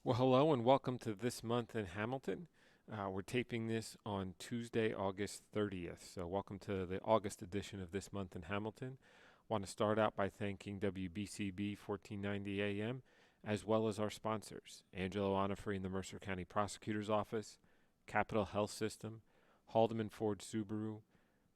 Well, hello and welcome to This Month in Hamilton. We're taping this on Tuesday, August 30th. So, welcome to the August edition of This Month in Hamilton. Want to start out by thanking WBCB 1490 AM, as well as our sponsors Angelo Onifrey in the Mercer County Prosecutor's Office, Capital Health System, Haldeman Ford Subaru,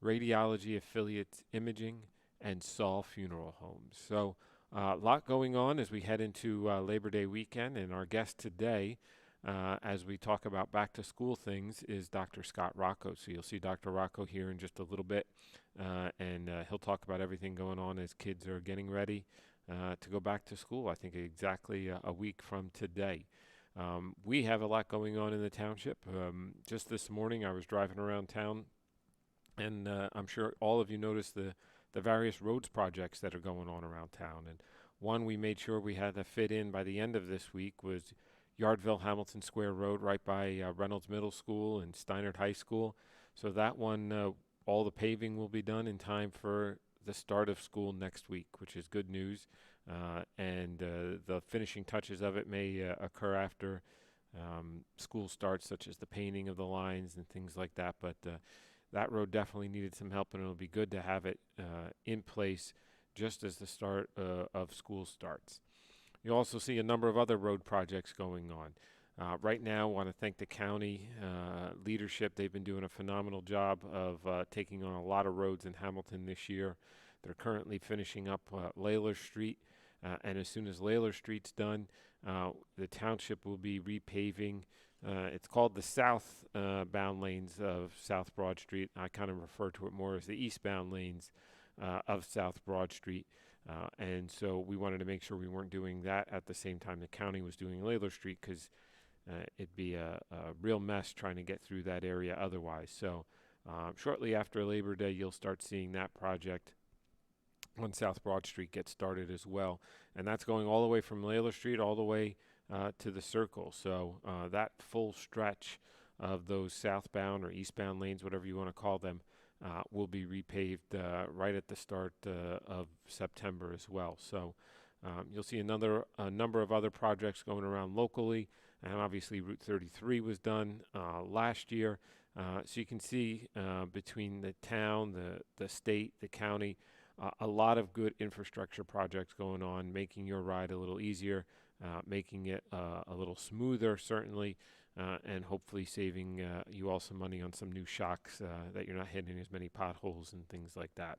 Radiology Affiliates Imaging, and Saul Funeral Homes. So, a lot going on as we head into Labor Day weekend, and our guest today, as we talk about back to school things, is Dr. Scott Rocco. So you'll see Dr. Rocco here in just a little bit, and he'll talk about everything going on as kids are getting ready to go back to school. I think exactly a week from today. We have a lot going on in the township. Just this morning, I was driving around town, and I'm sure all of you noticed the various roads projects that are going on around town. And one we made sure we had to fit in by the end of this week was Yardville Hamilton Square Road, right by Reynolds Middle School and Steinert High School. So that one, all the paving will be done in time for the start of school next week, which is good news. And the finishing touches of it may occur after school starts, such as the painting of the lines and things like that. But that road definitely needed some help, and it'll be good to have it in place just as the start of school starts. You also see a number of other road projects going on. Right now, I want to thank the county leadership. They've been doing a phenomenal job of taking on a lot of roads in Hamilton this year. They're currently finishing up Layler Street, and as soon as Layler Street's done, the township will be repaving. It's called the south-bound lanes of South Broad Street. I kind of refer to it more as the eastbound lanes of South Broad Street. And so we wanted to make sure we weren't doing that at the same time the county was doing Layler Street, because it'd be a real mess trying to get through that area otherwise. So shortly after Labor Day, you'll start seeing that project on South Broad Street get started as well. And that's going all the way from Layler Street all the way to the circle. So that full stretch of those southbound or eastbound lanes, whatever you want to call them, will be repaved right at the start of September as well. So you'll see a number of other projects going around locally, and obviously Route 33 was done last year. So you can see between the town, the state, the county, a lot of good infrastructure projects going on, making your ride a little easier, making it a little smoother, certainly, and hopefully saving you all some money on some new shocks that you're not hitting as many potholes and things like that.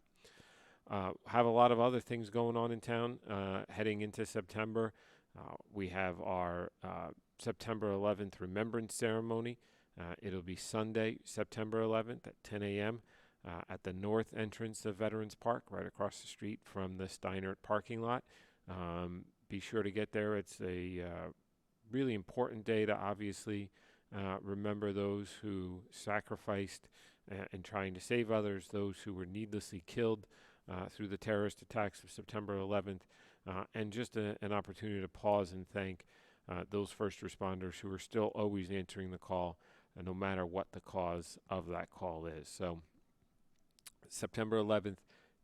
Have a lot of other things going on in town heading into September. We have our September 11th Remembrance Ceremony. It'll be Sunday, September 11th at 10 a.m. At the north entrance of Veterans Park, right across the street from the Steinert parking lot. Be sure to get there. It's a really important day to obviously remember those who sacrificed in trying to save others, those who were needlessly killed through the terrorist attacks of September 11th, and just an opportunity to pause and thank those first responders who are still always answering the call, no matter what the cause of that call is. So September 11th,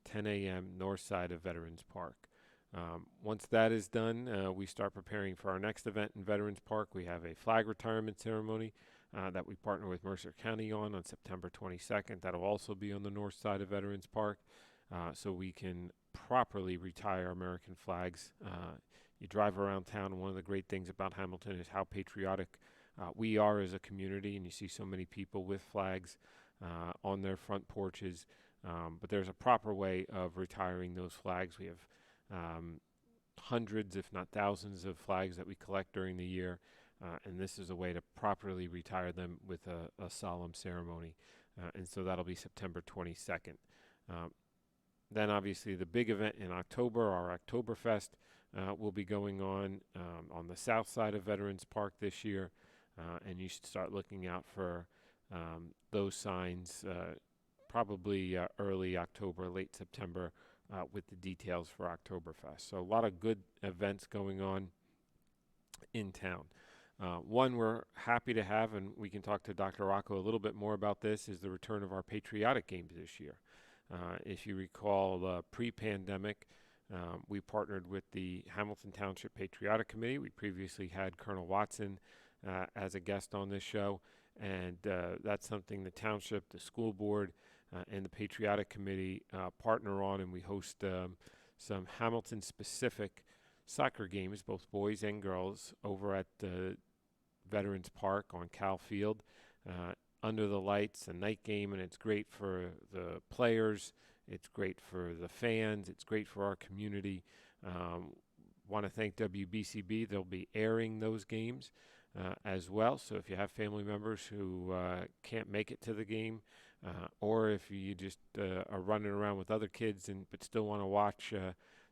10 a.m., north side of Veterans Park. Once that is done, we start preparing for our next event in Veterans Park. We have a flag retirement ceremony that we partner with Mercer County on September 22nd. That'll also be on the north side of Veterans Park, so we can properly retire American flags. You drive around town, and one of the great things about Hamilton is how patriotic we are as a community, and you see so many people with flags on their front porches. But there's a proper way of retiring those flags. We have hundreds, if not thousands, of flags that we collect during the year, and this is a way to properly retire them with a solemn ceremony. And so that'll be September 22nd. Then obviously the big event in October, our Oktoberfest, will be going on the south side of Veterans Park this year, and you should start looking out for those signs probably early October, late September, with the details for Oktoberfest. So a lot of good events going on in town. One we're happy to have, and we can talk to Dr. Rocco a little bit more about this, is the return of our patriotic games this year. If you recall, pre-pandemic, We partnered with the Hamilton Township Patriotic Committee. We previously had Colonel Watson as a guest on this show, and that's something the township, the school board, and the Patriotic Committee partner on, and we host some Hamilton-specific soccer games, both boys and girls, over at the Veterans Park on Cal Field, under the lights, a night game, and it's great for the players, it's great for the fans, it's great for our community. Want to thank WBCB. They'll be airing those games as well. So if you have family members who can't make it to the game, or if you just are running around with other kids but still want to watch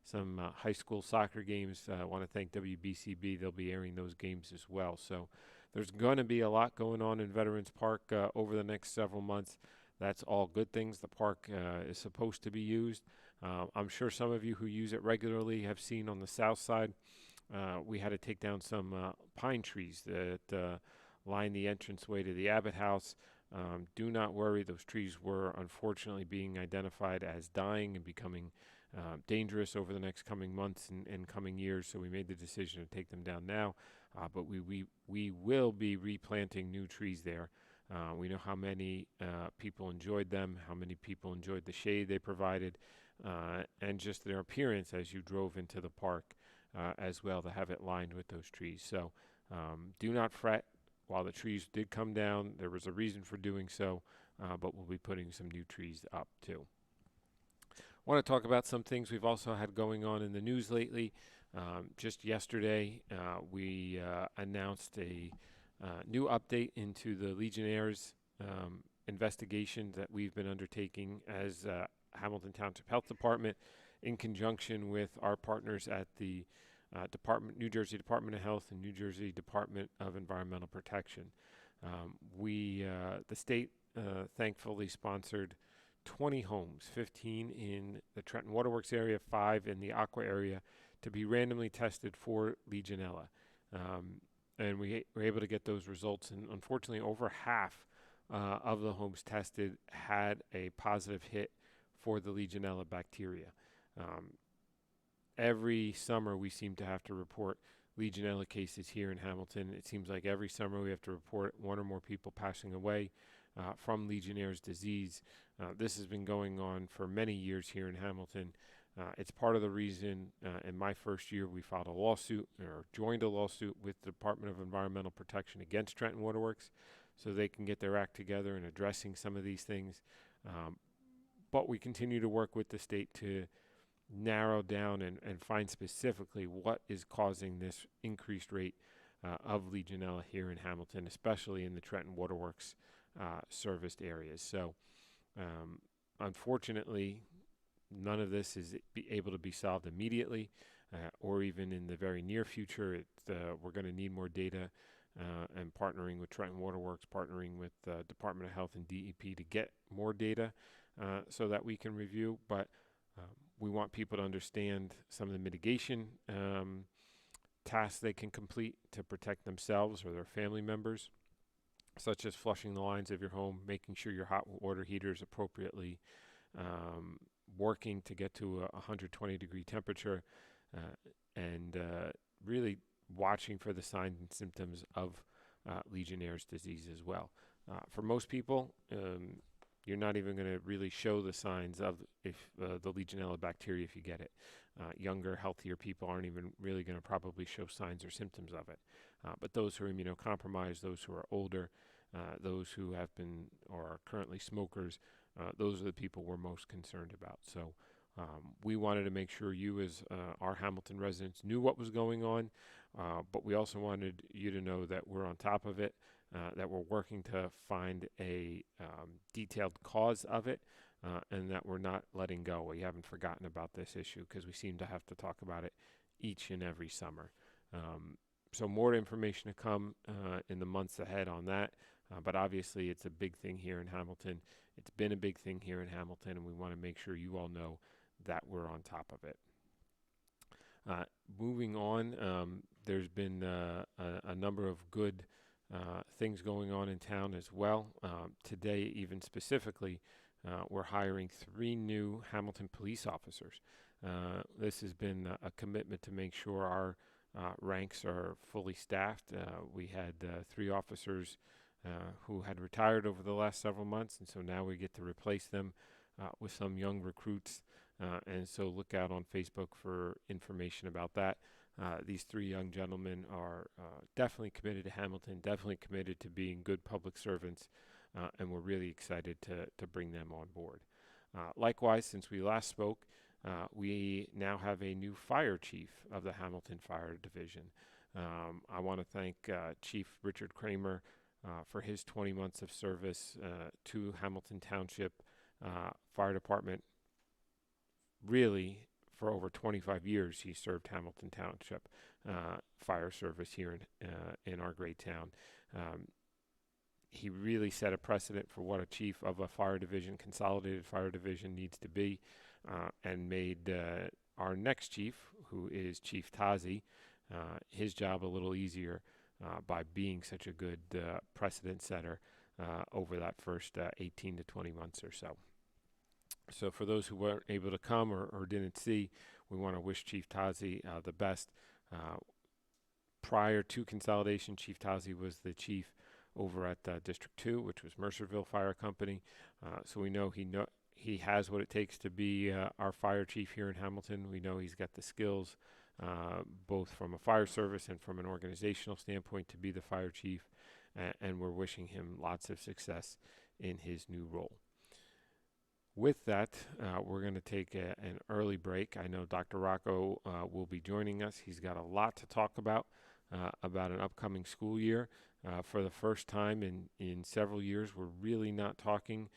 some high school soccer games, I want to thank WBCB. They'll be airing those games as well. So there's going to be a lot going on in Veterans Park over the next several months. That's all good things. The park is supposed to be used. I'm sure some of you who use it regularly have seen on the south side, we had to take down some pine trees that line the entranceway to the Abbott House. Do not worry, those trees were unfortunately being identified as dying and becoming dangerous over the next coming months and coming years, so we made the decision to take them down now, but we will be replanting new trees there. We know how many people enjoyed them, how many people enjoyed the shade they provided, and just their appearance as you drove into the park as well, to have it lined with those trees. So do not fret. While the trees did come down, there was a reason for doing so, but we'll be putting some new trees up too. I want to talk about some things we've also had going on in the news lately. Just yesterday, we announced a new update into the Legionnaires investigation that we've been undertaking as Hamilton Township Health Department, in conjunction with our partners at the New Jersey Department of Health and New Jersey Department of Environmental Protection. The state thankfully sponsored 20 homes, 15 in the Trenton Waterworks area, 5 in the Aqua area, to be randomly tested for Legionella. And we were able to get those results, and unfortunately over half of the homes tested had a positive hit for the Legionella bacteria. Every summer we seem to have to report Legionella cases here in Hamilton. It seems like every summer we have to report one or more people passing away from Legionnaire's disease. This has been going on for many years here in Hamilton. It's part of the reason in my first year we filed a lawsuit, or joined a lawsuit with the Department of Environmental Protection against Trenton Waterworks, so they can get their act together in addressing some of these things. But we continue to work with the state to narrow down and find specifically what is causing this increased rate of Legionella here in Hamilton, especially in the Trenton Waterworks serviced areas. So unfortunately, none of this is able to be solved immediately or even in the very near future. We're going to need more data, and partnering with Trenton Waterworks, partnering with the Department of Health and DEP to get more data so that we can review. But we want people to understand some of the mitigation tasks they can complete to protect themselves or their family members, such as flushing the lines of your home, making sure your hot water heater is appropriately working to get to a 120 degree temperature, and really watching for the signs and symptoms of Legionnaire's disease as well. For most people, you're not even going to really show the signs of the Legionella bacteria if you get it. Younger, healthier people aren't even really going to probably show signs or symptoms of it. But those who are immunocompromised, those who are older, those who have been or are currently smokers, those are the people we're most concerned about. So we wanted to make sure you, as our Hamilton residents, knew what was going on, but we also wanted you to know that we're on top of it, that we're working to find a detailed cause of it, and that we're not letting go. We haven't forgotten about this issue, because we seem to have to talk about it each and every summer. So more information to come in the months ahead on that, but obviously it's a big thing here in Hamilton. It's been a big thing here in Hamilton, and we want to make sure you all know that we're on top of it. Moving on, there's been a number of good things going on in town as well. Today, even specifically, we're hiring 3 new Hamilton police officers. This has been a commitment to make sure our ranks are fully staffed. We had 3 officers who had retired over the last several months, and so now we get to replace them with some young recruits. And so look out on Facebook for information about that. These 3 young gentlemen are definitely committed to Hamilton, definitely committed to being good public servants, and we're really excited to bring them on board. Likewise, since we last spoke, we now have a new fire chief of the Hamilton Fire Division. I want to thank Chief Richard Kramer for his 20 months of service to Hamilton Township Fire Department. Really, for over 25 years, he served Hamilton Township Fire Service here in our great town. He really set a precedent for what a chief of a fire division, consolidated fire division, needs to be, and made our next chief, who is Chief Tazi, his job a little easier by being such a good precedent setter over that first 18 to 20 months or so. So for those who weren't able to come or didn't see, we want to wish Chief Tazi the best. Prior to consolidation, Chief Tazi was the chief over at District 2, which was Mercerville Fire Company. So we know he has what it takes to be our fire chief here in Hamilton. We know he's got the skills, both from a fire service and from an organizational standpoint, to be the fire chief, and we're wishing him lots of success in his new role. With that, we're going to take an early break. I know Dr. Rocco will be joining us. He's got a lot to talk about an upcoming school year. For the first time in several years, we're really not talking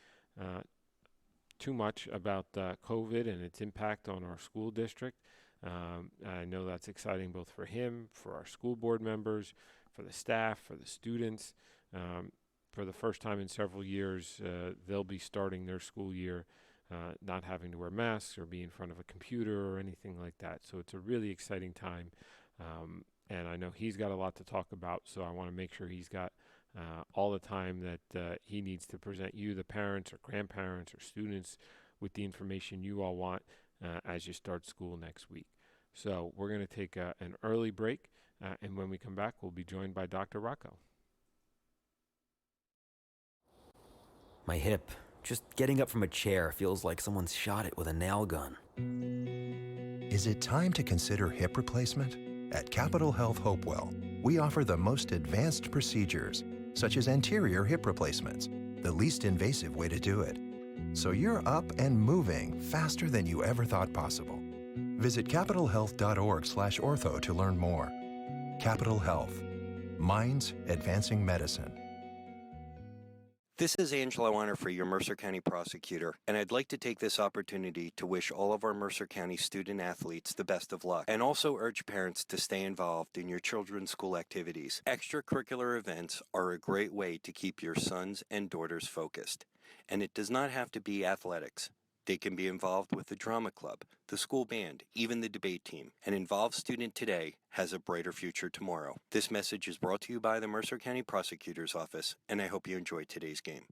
too much about COVID and its impact on our school district. I know that's exciting both for him, for our school board members, for the staff, for the students. For the first time in several years, they'll be starting their school year not having to wear masks or be in front of a computer or anything like that. So it's a really exciting time. And I know he's got a lot to talk about, so I want to make sure he's got all the time that he needs to present you, the parents or grandparents or students, with the information you all want as you start school next week. So we're going to take an early break, and when we come back, we'll be joined by Dr. Rocco. My hip. Just getting up from a chair feels like someone's shot it with a nail gun. Is it time to consider hip replacement? At Capital Health Hopewell, we offer the most advanced procedures, such as anterior hip replacements, the least invasive way to do it. So you're up and moving faster than you ever thought possible. Visit capitalhealth.org/ortho to learn more. Capital Health. Minds advancing medicine. This is Angelo Honor, your Mercer County prosecutor, and I'd like to take this opportunity to wish all of our Mercer County student athletes the best of luck, and also urge parents to stay involved in your children's school activities. Extracurricular events are a great way to keep your sons and daughters focused, and it does not have to be athletics. They can be involved with the drama club, the school band, even the debate team. An involved student today has a brighter future tomorrow. This message is brought to you by the Mercer County Prosecutor's Office, and I hope you enjoyed today's game.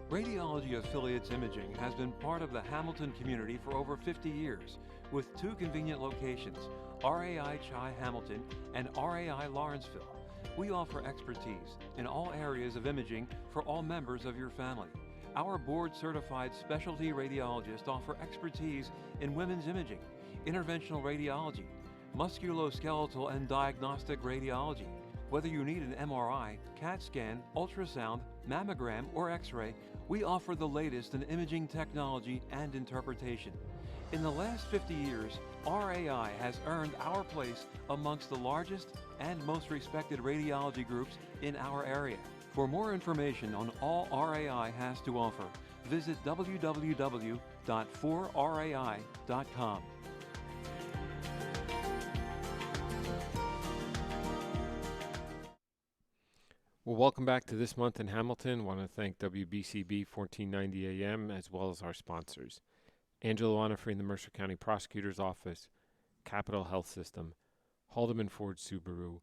Radiology Affiliates Imaging has been part of the Hamilton community for over 50 years, with 2 convenient locations, RAI Chi Hamilton and RAI Lawrenceville. We offer expertise in all areas of imaging for all members of your family. Our board-certified specialty radiologists offer expertise in women's imaging, interventional radiology, musculoskeletal and diagnostic radiology. Whether you need an MRI, CAT scan, ultrasound, mammogram, or X-ray, we offer the latest in imaging technology and interpretation. In the last 50 years, RAI has earned our place amongst the largest and most respected radiology groups in our area. For more information on all RAI has to offer, visit www.4rai.com. Well, welcome back to This Month in Hamilton. I want to thank WBCB 1490 AM as well as our sponsors. Angelo Onofre in the Mercer County Prosecutor's Office, Capital Health System, Haldeman Ford Subaru,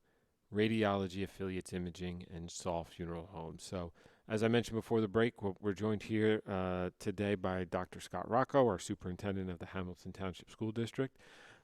Radiology Affiliates Imaging, and Saul Funeral Home. So, as I mentioned before the break, we're joined here today by Dr. Scott Rocco, our superintendent of the Hamilton Township School District.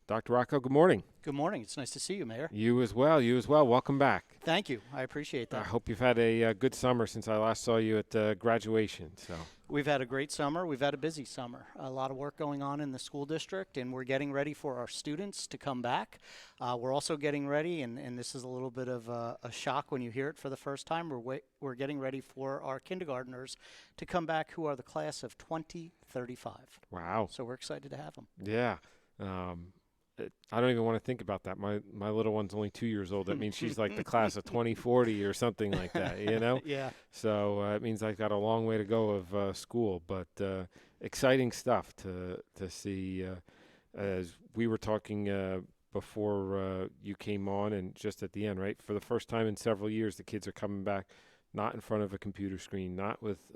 Dr. Rocco, good morning. Good morning. It's nice to see you, Mayor. You as well. You as well. Welcome back. Thank you. I appreciate I that. hope you've had a good summer since I last saw you at graduation. So We've had a great summer. We've had a busy summer. A lot of work going on in the school district, and we're getting ready for our students to come back. We're also getting ready, and this is a little bit of a shock when you hear it for the first time. We're getting ready for our kindergartners to come back, who are the class of 2035. wow. So we're excited to have them. Yeah. I don't even want to think about that. My little one's only 2 years old. That means she's like the class of 2040 or something like that, you know? Yeah. So it means I've got a long way to go of school, but exciting stuff to see. As we were talking before you came on, and just at the end, right? For the first time in several years, the kids are coming back, not in front of a computer screen, not with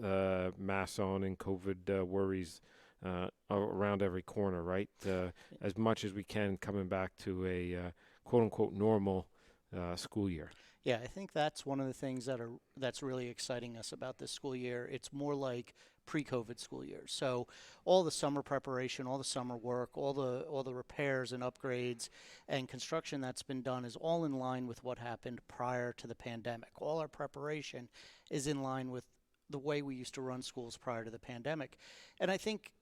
masks on and COVID worries around every corner, right? As much as we can, coming back to a quote-unquote normal school year. Yeah, I think that's one of the things that's really exciting us about this school year. It's more like pre-COVID school years. So all the summer preparation, all the summer work, all the repairs and upgrades and construction that's been done is all in line with what happened prior to the pandemic. All our preparation is in line with the way we used to run schools prior to the pandemic. And I think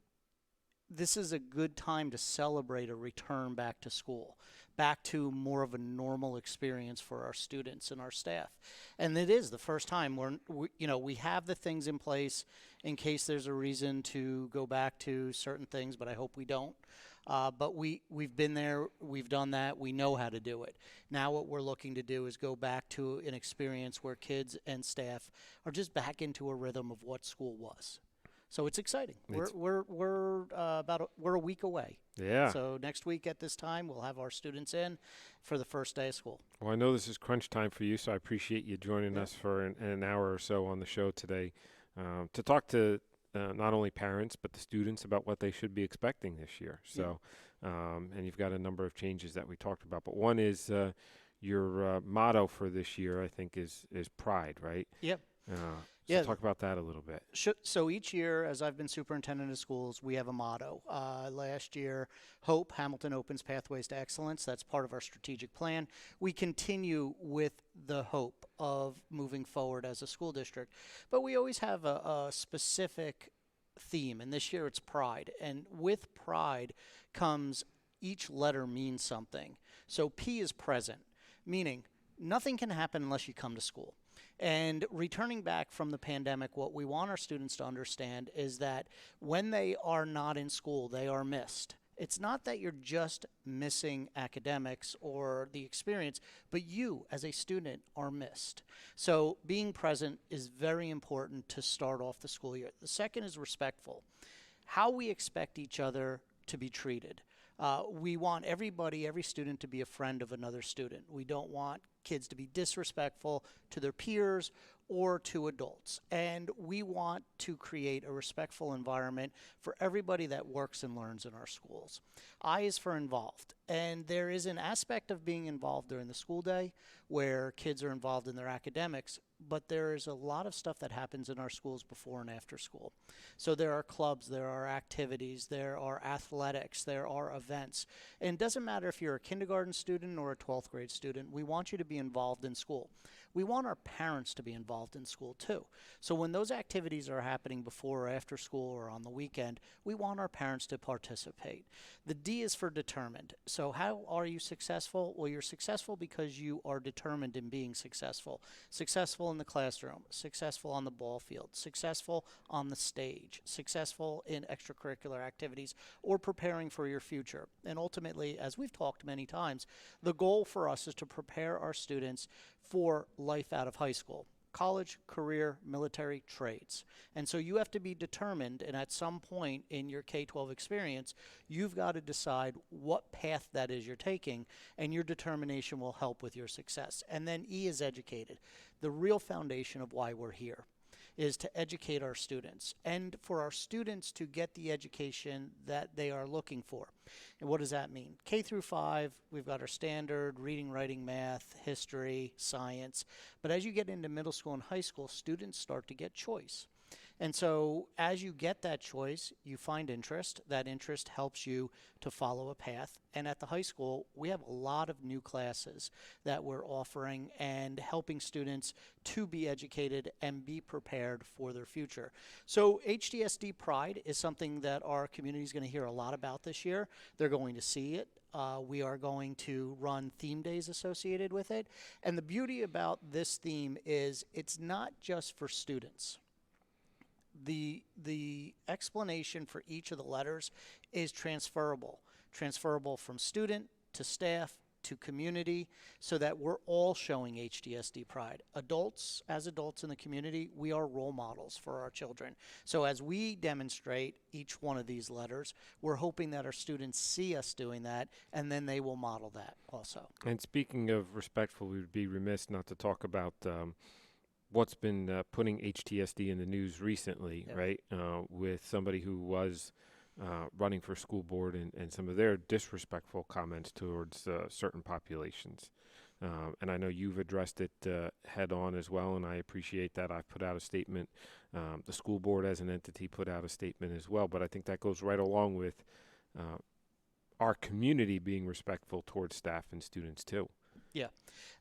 this is a good time to celebrate a return back to school, back to more of a normal experience for our students and our staff. And it is the first time we have the things in place in case there's a reason to go back to certain things, but I hope we don't. But we've been there, we've done that, we know how to do it. Now what we're looking to do is go back to an experience where kids and staff are just back into a rhythm of what school was. So it's exciting. We're a week away. Yeah. So next week at this time, we'll have our students in for the first day of school. Well, I know this is crunch time for you, so I appreciate you joining us for an hour or so on the show today to talk to not only parents but the students about what they should be expecting this year. So, and you've got a number of changes that we talked about, but one is your motto for this year, I think, is pride, right? Yep. So talk about that a little bit. So each year, as I've been superintendent of schools, we have a motto. Last year, Hope, Hamilton Opens Pathways to Excellence. That's part of our strategic plan. We continue with the hope of moving forward as a school district. But we always have a specific theme, and this year it's pride. And with pride comes each letter means something. So P is present, meaning nothing can happen unless you come to school. And returning back from the pandemic, what we want our students to understand is that when they are not in school, they are missed. It's not that you're just missing academics or the experience, but you as a student are missed. So being present is very important to start off the school year. The second is respectful. How we expect each other to be treated. We want every student to be a friend of another student. We don't want kids to be disrespectful to their peers or to adults. And we want to create a respectful environment for everybody that works and learns in our schools. I is for involved. And there is an aspect of being involved during the school day where kids are involved in their academics, but there is a lot of stuff that happens in our schools before and after school. So there are clubs, there are activities, there are athletics, there are events. And it doesn't matter if you're a kindergarten student or a 12th grade student, we want you to be involved in school. We want our parents to be involved in school too. So when those activities are happening before or after school or on the weekend, we want our parents to participate. The D is for determined. So how are you successful? Well, you're successful because you are determined in being successful. Successful in the classroom, successful on the ball field, successful on the stage, successful in extracurricular activities, or preparing for your future. And ultimately, as we've talked many times, the goal for us is to prepare our students for life out of high school. College, career, military, trades. And so you have to be determined, and at some point in your K-12 experience, you've got to decide what path that is you're taking, and your determination will help with your success. And then E is educated, the real foundation of why we're here. is to educate our students and for our students to get the education that they are looking for. And what does that mean? K through 5, we've got our standard reading, writing, math, history, science. But as you get into middle school and high school, students start to get choice. And so as you get that choice, you find interest. That interest helps you to follow a path. And at the high school, we have a lot of new classes that we're offering and helping students to be educated and be prepared for their future. So HDSD Pride is something that our community is going to hear a lot about this year. They're going to see it. We are going to run theme days associated with it. And the beauty about this theme is it's not just for students. The explanation for each of the letters is transferable from student to staff to community, so that we're all showing HDSD pride. Adults in the community, we are role models for our children. So as we demonstrate each one of these letters, we're hoping that our students see us doing that, and then they will model that also. And speaking of respectful, we would be remiss not to talk about what's been putting HTSD in the news recently, Yep. right? With somebody who was running for school board and some of their disrespectful comments towards certain populations. And I know you've addressed it head on as well, and I appreciate that. I've put out a statement. The school board as an entity put out a statement as well, but I think that goes right along with our community being respectful towards staff and students too. Yeah,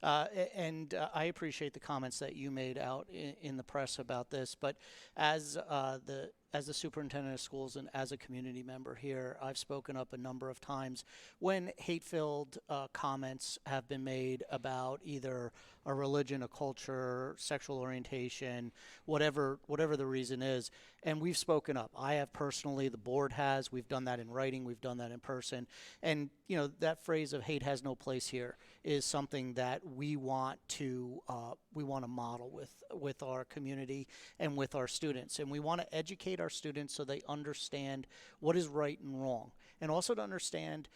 and I appreciate the comments that you made out in the press about this. But as the superintendent of schools and as a community member here, I've spoken up a number of times when hate-filled comments have been made about either a religion, a culture, sexual orientation, whatever the reason is. And we've spoken up. I have personally, the board has. We've done that in writing. We've done that in person. And, you know, that phrase of hate has no place here is something that we want to model with our community and with our students. And we want to educate our students so they understand what is right and wrong. And also to understand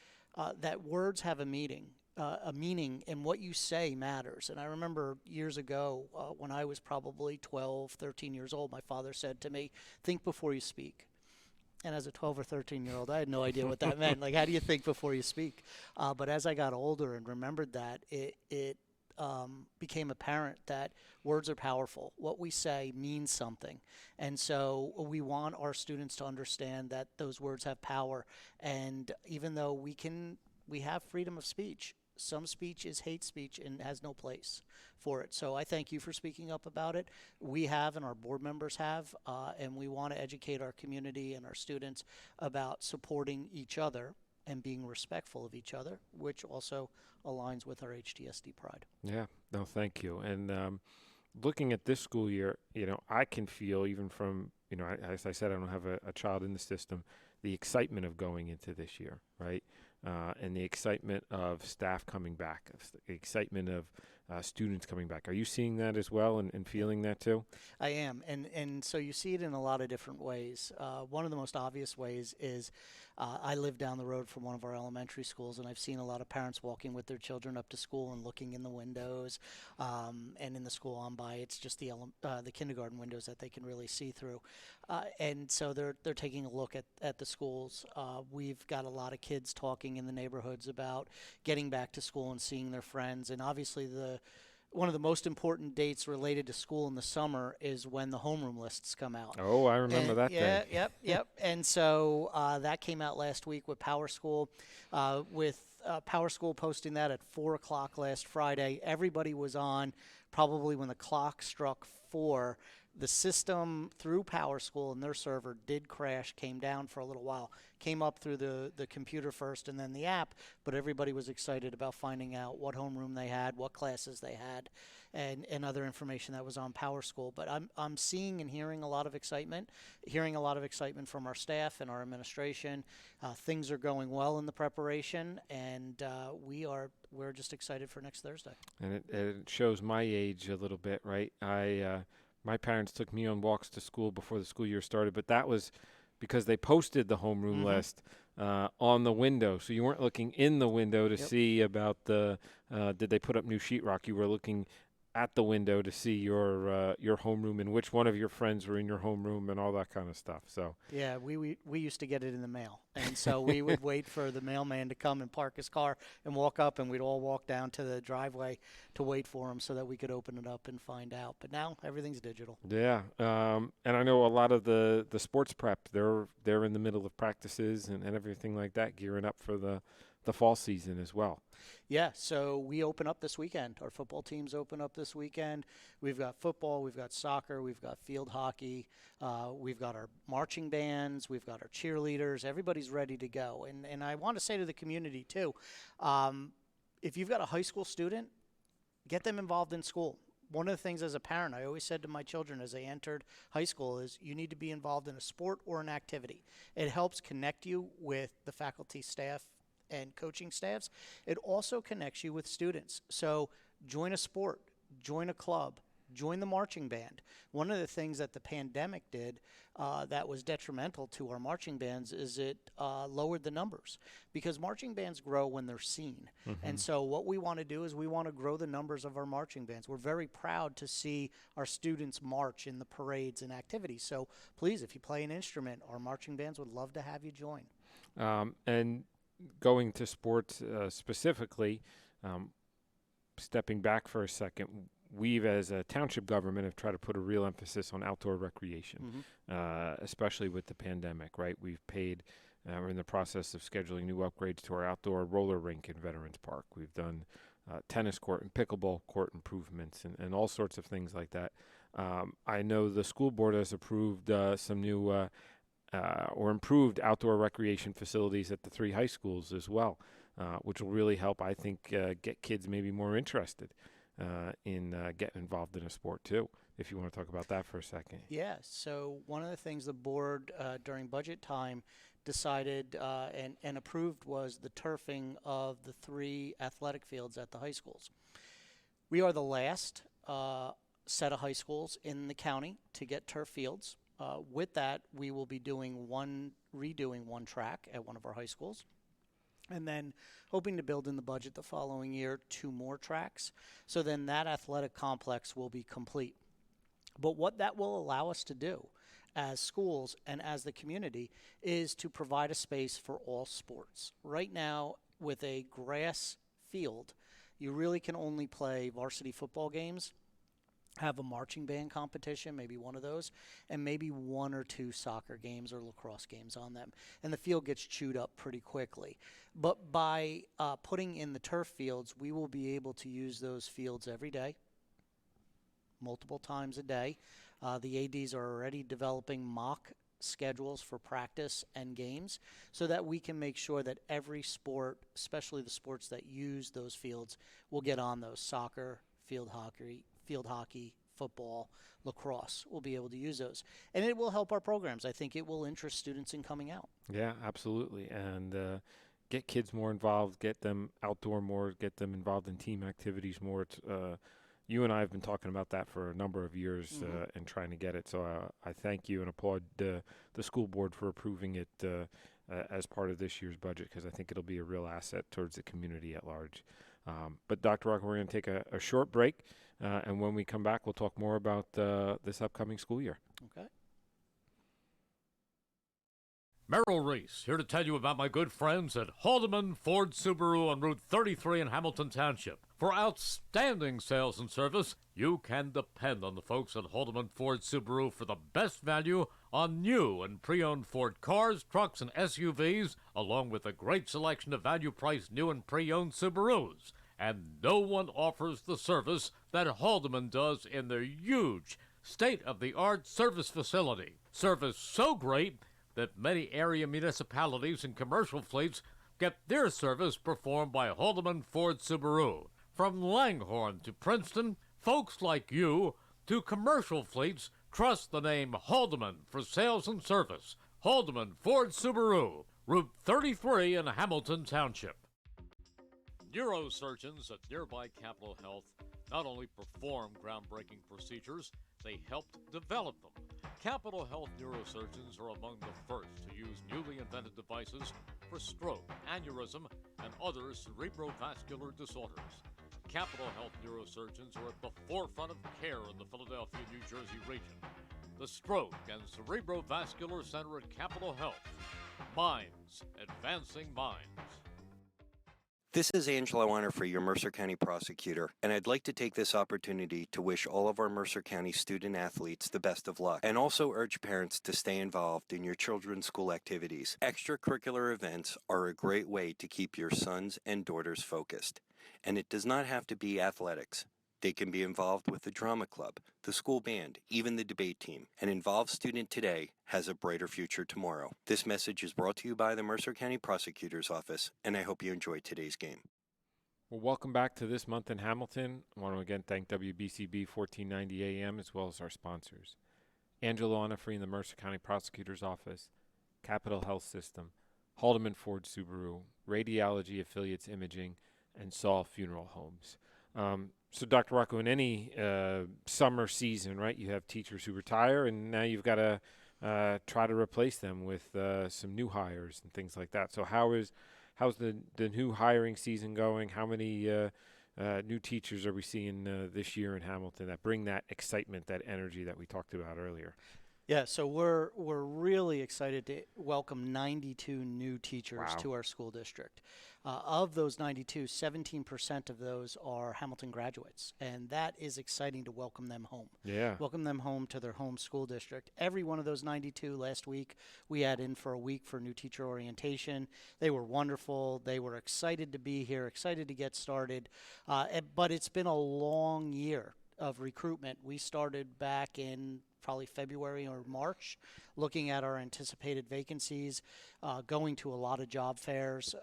that words have a meaning, and what you say matters. And I remember years ago when I was probably 12, 13 years old, my father said to me, "Think before you speak." And as a 12 or 13-year-old, I had no idea what that meant. Like, how do you think before you speak? But as I got older and remembered that, it became apparent that words are powerful. What we say means something. And so we want our students to understand that those words have power. And even though we have freedom of speech, some speech is hate speech and has no place for it. So I thank you for speaking up about it. We have, and our board members have, and we want to educate our community and our students about supporting each other and being respectful of each other, which also aligns with our HDSD pride. Yeah, no, thank you. And looking at this school year, you know, I can feel even from, you know, as I said, I don't have a child in the system, the excitement of going into this year, right? And the excitement of staff coming back, the excitement of students coming back. Are you seeing that as well and feeling that too? I am, and so you see it in a lot of different ways. One of the most obvious ways is I live down the road from one of our elementary schools, and I've seen a lot of parents walking with their children up to school and looking in the windows. And in the school I'm by, it's just the kindergarten windows that they can really see through. And so they're taking a look at the schools. We've got a lot of kids talking in the neighborhoods about getting back to school and seeing their friends. And obviously one of the most important dates related to school in the summer is when the homeroom lists come out. Oh, I remember that day. Yep. And so that came out last week with Power School, with Power School posting that at 4 o'clock last Friday. Everybody was on probably when the clock struck 4. The system through Power School and their server did crash, came down for a little while, came up through the computer first and then the app, but everybody was excited about finding out what homeroom they had, what classes they had, and other information that was on Power School. But I'm seeing and hearing a lot of excitement, from our staff and our administration. Things are going well in the preparation, and we're just excited for next Thursday. And it shows my age a little bit, right? My parents took me on walks to school before the school year started, but that was because they posted the homeroom list on the window. So you weren't looking in the window to see about did they put up new sheetrock. You were looking at the window to see your homeroom and which one of your friends were in your homeroom and all that kind of stuff. So Yeah, we used to get it in the mail, and so we would wait for the mailman to come and park his car and walk up, and we'd all walk down to the driveway to wait for him so that we could open it up and find out. But now everything's digital. yeah, and I know a lot of the sports prep, they're in the middle of practices and everything like that, gearing up for the fall season as well. Yeah, so we open up this weekend. Our football teams open up this weekend. We've got football, we've got soccer, we've got field hockey, we've got our marching bands, we've got our cheerleaders. Everybody's ready to go. And I want to say to the community, too, if you've got a high school student, get them involved in school. One of the things as a parent, I always said to my children as they entered high school is you need to be involved in a sport or an activity. It helps connect you with the faculty, staff, and coaching staffs. It also connects you with students. So join a sport, join a club, join the marching band. One of the things that the pandemic did that was detrimental to our marching bands is it lowered the numbers, because marching bands grow when they're seen. And so what we want to do is we want to grow the numbers of our marching bands. We're very proud to see our students march in the parades and activities. So please, if you play an instrument, our marching bands would love to have you join. And going to sports specifically, stepping back for a second, we've as a township government have tried to put a real emphasis on outdoor recreation, especially with the pandemic, right? We've paid, we're in the process of scheduling new upgrades to our outdoor roller rink in Veterans Park. We've done tennis court and pickleball court improvements and all sorts of things like that. I know the school board has approved some new or improved outdoor recreation facilities at the 3 high schools as well, which will really help, I think, get kids maybe more interested in getting involved in a sport too, if you want to talk about that for a second. Yeah, so one of the things the board during budget time decided and approved was the turfing of the 3 athletic fields at the high schools. We are the last set of high schools in the county to get turf fields. With that, we will be redoing one track at one of our high schools, and then hoping to build in the budget the following year 2 more tracks. So then that athletic complex will be complete. But what that will allow us to do as schools and as the community is to provide a space for all sports. Right now, with a grass field, you really can only play varsity football games, have a marching band competition, maybe one of those, and maybe 1 or 2 soccer games or lacrosse games on them. And the field gets chewed up pretty quickly. But by putting in the turf fields, we will be able to use those fields every day, multiple times a day. The ADs are already developing mock schedules for practice and games so that we can make sure that every sport, especially the sports that use those fields, will get on those. Soccer, field hockey, football, lacrosse. We'll be able to use those. And it will help our programs. I think it will interest students in coming out. Yeah, absolutely. And get kids more involved, get them outdoor more, get them involved in team activities more. It's, you and I have been talking about that for a number of years and trying to get it. So I thank you and applaud the school board for approving it as part of this year's budget, because I think it'll be a real asset towards the community at large. But Dr. Rocco, we're going to take a short break. And when we come back, we'll talk more about this upcoming school year. Okay. Merrill Reese, here to tell you about my good friends at Haldeman Ford Subaru on Route 33 in Hamilton Township. For outstanding sales and service, you can depend on the folks at Haldeman Ford Subaru for the best value on new and pre-owned Ford cars, trucks, and SUVs, along with a great selection of value-priced new and pre-owned Subarus. And no one offers the service that Haldeman does in their huge, state-of-the-art service facility. Service so great that many area municipalities and commercial fleets get their service performed by Haldeman Ford Subaru. From Langhorne to Princeton, folks like you to commercial fleets trust the name Haldeman for sales and service. Haldeman Ford Subaru, Route 33 in Hamilton Township. Neurosurgeons at nearby Capital Health not only perform groundbreaking procedures, they helped develop them. Capital Health neurosurgeons are among the first to use newly invented devices for stroke, aneurysm, and other cerebrovascular disorders. Capital Health neurosurgeons are at the forefront of care in the Philadelphia, New Jersey region. The Stroke and Cerebrovascular Center at Capital Health. Minds advancing minds. This is Angelo Honor for your Mercer County prosecutor, and I'd like to take this opportunity to wish all of our Mercer County student athletes the best of luck, and also urge parents to stay involved in your children's school activities. Extracurricular events are a great way to keep your sons and daughters focused, and it does not have to be athletics. They can be involved with the drama club, the school band, even the debate team. An involved student today has a brighter future tomorrow. This message is brought to you by the Mercer County Prosecutor's Office, and I hope you enjoyed today's game. Well, welcome back to This Month in Hamilton. I want to again thank WBCB 1490 AM as well as our sponsors. Angelo Onofre in the Mercer County Prosecutor's Office, Capital Health System, Haldeman Ford Subaru, Radiology Affiliates Imaging, and Saul Funeral Homes. So, Dr. Rocco, in any summer season, right, you have teachers who retire, and now you've got to try to replace them with some new hires and things like that. So how's the new hiring season going? How many new teachers are we seeing this year in Hamilton that bring that excitement, that energy that we talked about earlier? Yeah, so we're really excited to welcome 92 new teachers to our school district. Of those 92, 17% of those are Hamilton graduates, and that is exciting to welcome them home. Yeah. Welcome them home to their home school district. Every one of those 92 last week, we had in for a week for new teacher orientation. They were wonderful. They were excited to be here, excited to get started, but it's been a long year of recruitment. We started back in probably February or March, looking at our anticipated vacancies, going to a lot of job fairs,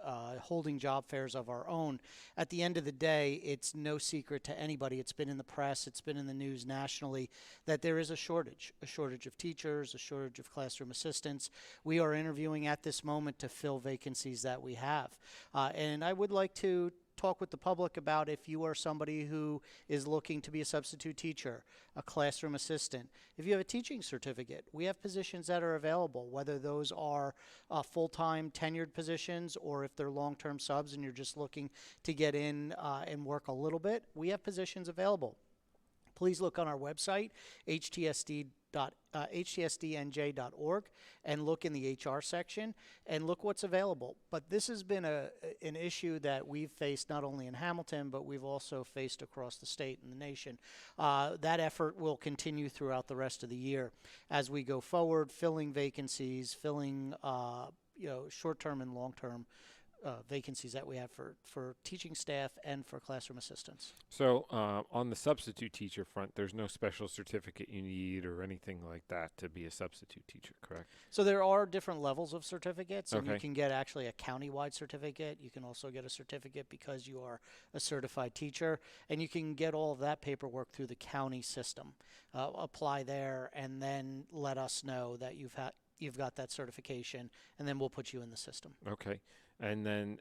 holding job fairs of our own. At the end of the day, it's no secret to anybody. It's been in the press, it's been in the news nationally, that there is a shortage of teachers, a shortage of classroom assistants. We are interviewing at this moment to fill vacancies that we have. And I would like to talk with the public about if you are somebody who is looking to be a substitute teacher, a classroom assistant. If you have a teaching certificate, we have positions that are available, whether those are full-time tenured positions or if they're long-term subs and you're just looking to get in and work a little bit, we have positions available. Please look on our website, htsdnj.org, and look in the HR section and look what's available. But this has been an issue that we've faced not only in Hamilton, but we've also faced across the state and the nation. That effort will continue throughout the rest of the year as we go forward, filling vacancies, filling short-term and long-term vacancies that we have for teaching staff and for classroom assistants. So on the substitute teacher front, there's no special certificate you need or anything like that to be a substitute teacher, correct? So there are different levels of certificates, and Okay. you can get actually a county-wide certificate. You can also get a certificate because you are a certified teacher, and you can get all of that paperwork through the county system. Apply there, and then let us know that you've got that certification, and then we'll put you in the system. Okay. And then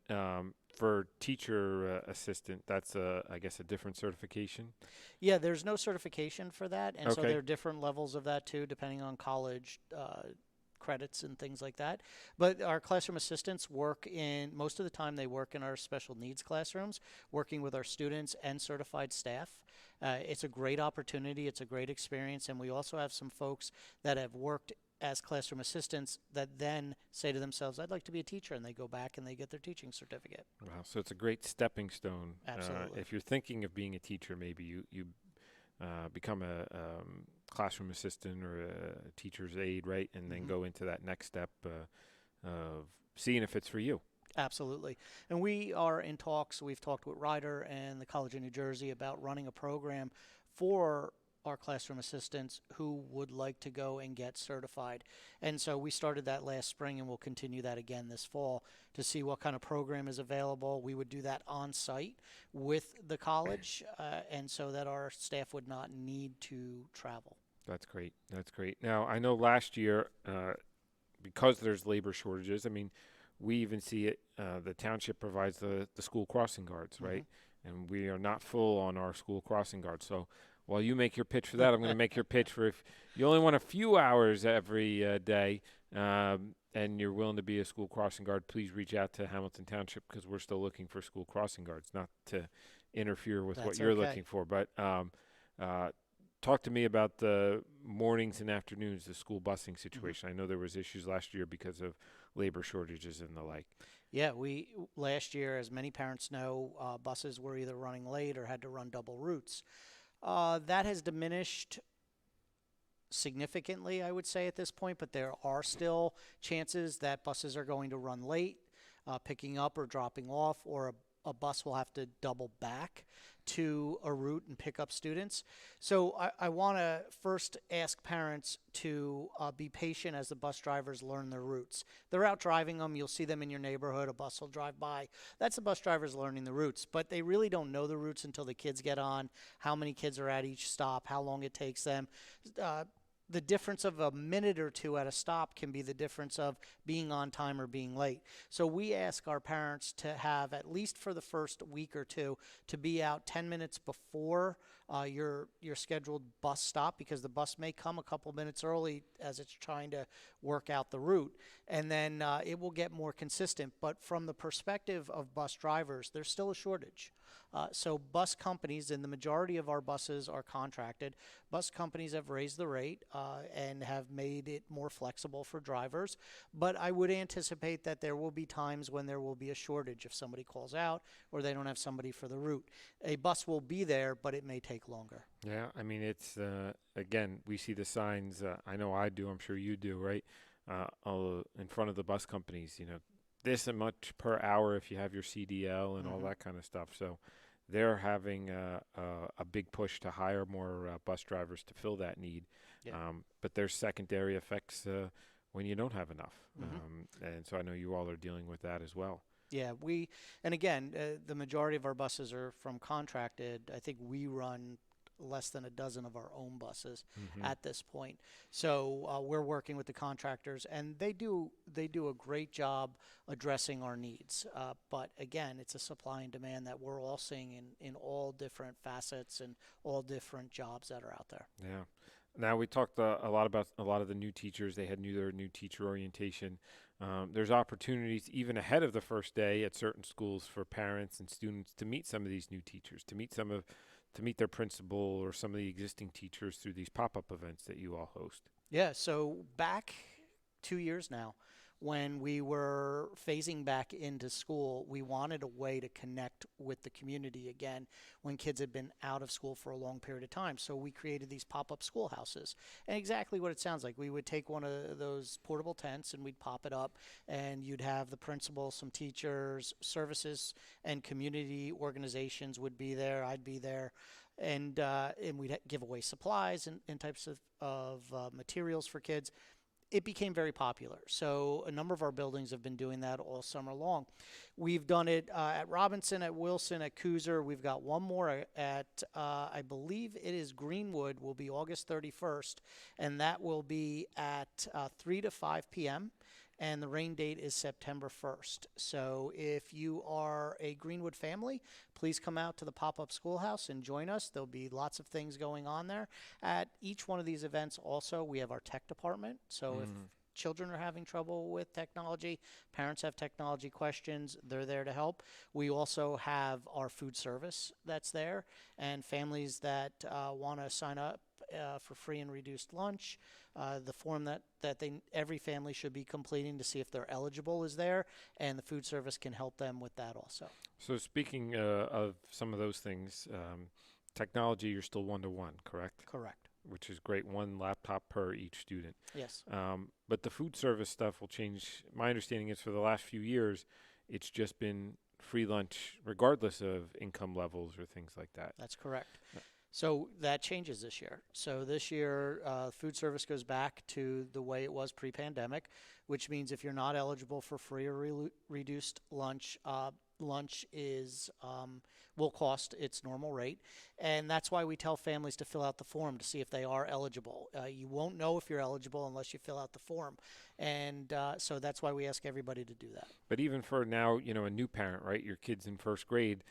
for teacher assistant, that's, I guess, a different certification? Yeah, there's no certification for that, and so Okay. there are different levels of that too, depending on college credits and things like that. But our classroom assistants most of the time they work in our special needs classrooms, working with our students and certified staff. It's a great opportunity, it's a great experience, and we also have some folks that have worked as classroom assistants that then say to themselves, I'd like to be a teacher, and they go back and they get their teaching certificate. Wow, so it's a great stepping stone. Absolutely. If you're thinking of being a teacher, maybe you become a classroom assistant or a teacher's aide, right? And then go into that next step of seeing if it's for you. Absolutely. And we are in talks. We've talked with Ryder and the College of New Jersey about running a program for our classroom assistants who would like to go and get certified. And so we started that last spring, and we'll continue that again this fall to see what kind of program is available. We would do that on site with the college, and so that our staff would not need to travel. That's great. That's great. Now, I know last year, because there's labor shortages, I mean, we even see it, the township provides the school crossing guards, right? And we are not full on our school crossing guards. So while you make your pitch for that, I'm going to make your pitch for if you only want a few hours every day and you're willing to be a school crossing guard, please reach out to Hamilton Township because we're still looking for school crossing guards, not to interfere with what That's you're okay. looking for. But talk to me about the mornings and afternoons, the school busing situation. I know there was issues last year because of labor shortages and the like. Yeah, we last year, as many parents know, buses were either running late or had to run double routes. That has diminished significantly, I would say, at this point, but there are still chances that buses are going to run late, picking up or dropping off, or a bus will have to double back to a route and pick up students. So I want to first ask parents to be patient as the bus drivers learn their routes. They're out driving them. You'll see them in your neighborhood. A bus will drive by. That's the bus drivers learning the routes, but they really don't know the routes until the kids get on, how many kids are at each stop, how long it takes them. The difference of a minute or two at a stop can be the difference of being on time or being late. So we ask our parents to have, at least for the first week or two, to be out 10 minutes before your scheduled bus stop, because the bus may come a couple minutes early as it's trying to work out the route, and then it will get more consistent. But from the perspective of bus drivers, there's still a shortage. So bus companies, and the majority of our buses are contracted, bus companies have raised the rate and have made it more flexible for drivers. But I would anticipate that there will be times when there will be a shortage if somebody calls out or they don't have somebody for the route. A bus will be there, but it may take longer. Yeah, I mean, it's, again, we see the signs, I know I do, I'm sure you do, right? All in front of the bus companies, this and much per hour if you have your CDL and all that kind of stuff. So they're having a big push to hire more bus drivers to fill that need. Yeah. But there's secondary effects when you don't have enough. And so I know you all are dealing with that as well. Yeah, and again, the majority of our buses are from contracted. I think we run less than a dozen of our own buses at this point. So we're working with the contractors, and they do a great job addressing our needs. But again, it's a supply and demand that we're all seeing in all different facets and all different jobs that are out there. Yeah. Now, we talked a lot about a lot of the new teachers. They had their new teacher orientation. There's opportunities even ahead of the first day at certain schools for parents and students to meet some of these new teachers, to meet their principal or some of the existing teachers through these pop-up events that you all host. Yeah, so back 2 years now, when we were phasing back into school, we wanted a way to connect with the community again when kids had been out of school for a long period of time. So we created these pop-up schoolhouses. And exactly what it sounds like. We would take one of those portable tents and we'd pop it up, and you'd have the principal, some teachers, services, and community organizations would be there. I'd be there. And we'd give away supplies and types of materials for kids. It became very popular. So a number of our buildings have been doing that all summer long. We've done it at Robinson, at Wilson, at Cooser. We've got one more at, I believe it is Greenwood, will be August 31st, and that will be at 3 to 5 p.m., and the rain date is September 1st. So if you are a Greenwood family, please come out to the pop-up schoolhouse and join us. There'll be lots of things going on there. At each one of these events also, we have our tech department. So if children are having trouble with technology, parents have technology questions, they're there to help. We also have our food service that's there, and families that want to sign up for free and reduced lunch. The form that every family should be completing to see if they're eligible is there, and the food service can help them with that also. So speaking of some of those things, technology, you're still one-to-one, correct? Correct. Which is great, one laptop per each student. Yes. But the food service stuff will change. My understanding is for the last few years, it's just been free lunch regardless of income levels or things like that. That's correct. So that changes this year. So this year, food service goes back to the way it was pre-pandemic, which means if you're not eligible for free or reduced lunch, lunch will cost its normal rate. And that's why we tell families to fill out the form to see if they are eligible. You won't know if you're eligible unless you fill out the form. And so that's why we ask everybody to do that. But even for now, a new parent, right? Your kid's in first grade.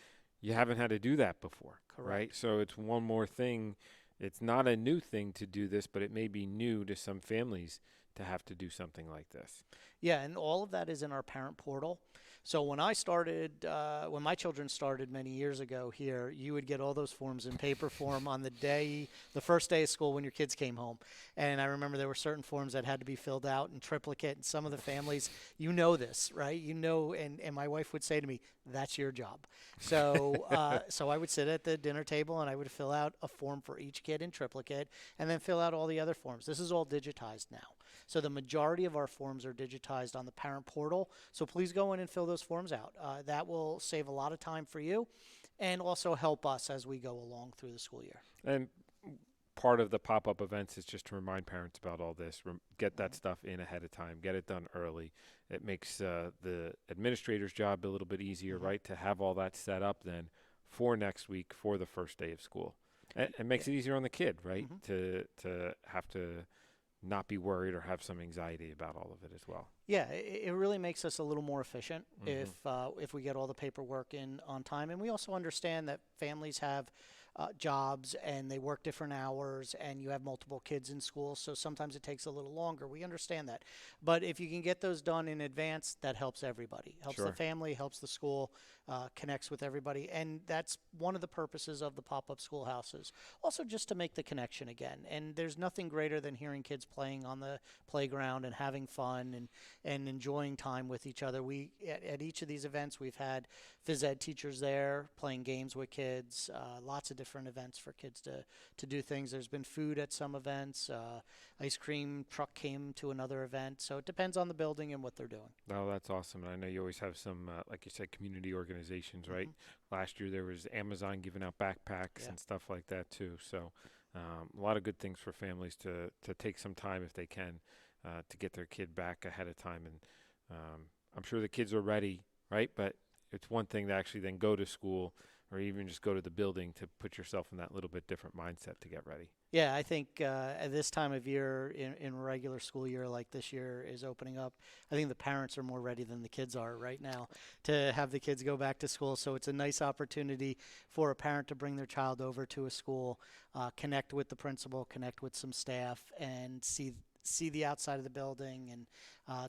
You haven't had to do that before, Correct. Right? So it's one more thing. It's not a new thing to do this, but it may be new to some families to have to do something like this. Yeah, and all of that is in our parent portal. So when I started, when my children started many years ago here, you would get all those forms in paper form on the first day of school when your kids came home. And I remember there were certain forms that had to be filled out in triplicate. And some of the families, you know this, right? You know, and my wife would say to me, "That's your job." So, so I would sit at the dinner table and I would fill out a form for each kid in triplicate, and then fill out all the other forms. This is all digitized now. So the majority of our forms are digitized on the parent portal. So please go in and fill those forms out. That will save a lot of time for you and also help us as we go along through the school year. And part of the pop-up events is just to remind parents about all this. Get that stuff in ahead of time. Get it done early. It makes the administrator's job a little bit easier, right, to have all that set up then for next week for the first day of school. It makes it easier on the kid, right, to have to not be worried or have some anxiety about all of it as well. Yeah, it really makes us a little more efficient if we get all the paperwork in on time. And we also understand that families have jobs and they work different hours and you have multiple kids in school, so sometimes it takes a little longer. We understand that. But if you can get those done in advance, that helps everybody. Helps the family, helps the school, connects with everybody. And that's one of the purposes of the pop-up schoolhouses. Also just to make the connection again. And there's nothing greater than hearing kids playing on the playground and having fun and enjoying time with each other. At each of these events, we've had phys ed teachers there playing games with kids, lots of different events for kids to do things. There's been food at some events. Ice cream truck came to another event. So it depends on the building and what they're doing. Oh, that's awesome. And I know you always have some, like you said, community organizations, right? Last year there was Amazon giving out backpacks and stuff like that too. So a lot of good things for families to take some time if they can to get their kid back ahead of time. And I'm sure the kids are ready, right? But it's one thing to actually then go to school or even just go to the building to put yourself in that little bit different mindset to get ready. Yeah, I think at this time of year, in a regular school year like this year is opening up, I think the parents are more ready than the kids are right now to have the kids go back to school. So it's a nice opportunity for a parent to bring their child over to a school, connect with the principal, connect with some staff, and see the outside of the building and